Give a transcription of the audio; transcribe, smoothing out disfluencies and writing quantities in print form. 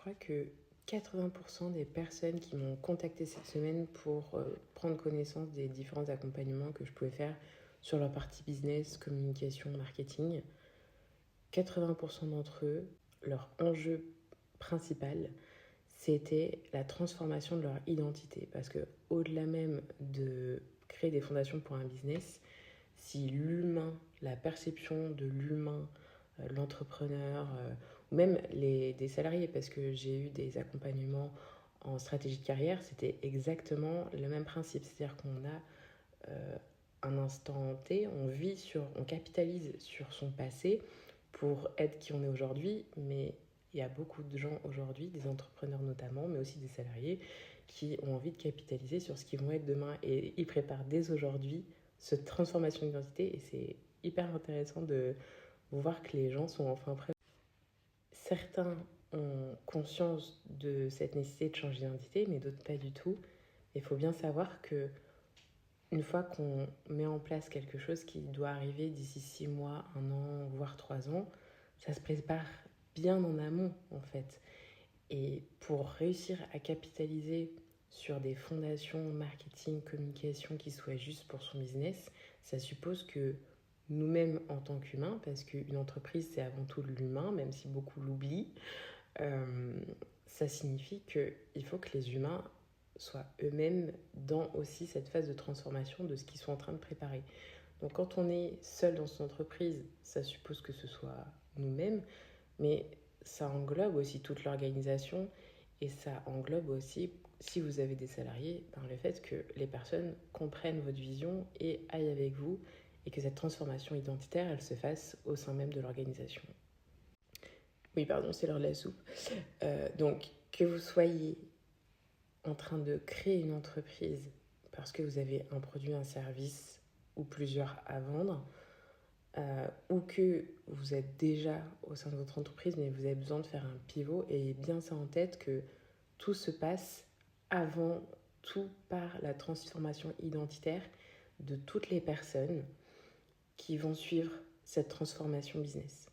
crois que 80% des personnes qui m'ont contacté cette semaine pour prendre connaissance des différents accompagnements que je pouvais faire sur leur partie business, communication, marketing, 80% d'entre eux, leur enjeu principal, c'était la transformation de leur identité. Parce que au-delà même de créer des fondations pour un business, si l'humain, la perception de l'humain, l'entrepreneur, ou même des salariés, parce que j'ai eu des accompagnements en stratégie de carrière, c'était exactement le même principe. C'est-à-dire qu'on a un instant T, on capitalise sur son passé pour être qui on est aujourd'hui, mais il y a beaucoup de gens aujourd'hui, des entrepreneurs notamment, mais aussi des salariés, qui ont envie de capitaliser sur ce qu'ils vont être demain. Et ils préparent dès aujourd'hui cette transformation d'identité, et c'est hyper intéressant de voir que les gens sont enfin prêts. Certains ont conscience de cette nécessité de changer d'identité, mais d'autres pas du tout. Il faut bien savoir que une fois qu'on met en place quelque chose qui doit arriver d'ici 6 mois, 1 an, voire 3 ans, ça se prépare bien en amont en fait. Et pour réussir à capitaliser sur des fondations marketing, communication qui soient justes pour son business, ça suppose que nous-mêmes en tant qu'humains, parce qu'une entreprise c'est avant tout l'humain, même si beaucoup l'oublient, ça signifie qu'il faut que les humains soient eux-mêmes dans aussi cette phase de transformation de ce qu'ils sont en train de préparer. Donc quand on est seul dans son entreprise, ça suppose que ce soit nous-mêmes, mais ça englobe aussi toute l'organisation et ça englobe aussi, si vous avez des salariés, le fait que les personnes comprennent votre vision et aillent avec vous et que cette transformation identitaire, elle se fasse au sein même de l'organisation. Oui, pardon, c'est l'heure de la soupe. Donc, que vous soyez en train de créer une entreprise parce que vous avez un produit, un service ou plusieurs à vendre, ou que vous êtes déjà au sein de votre entreprise mais vous avez besoin de faire un pivot, ayez bien ça en tête que tout se passe avant tout par la transformation identitaire de toutes les personnes qui vont suivre cette transformation business.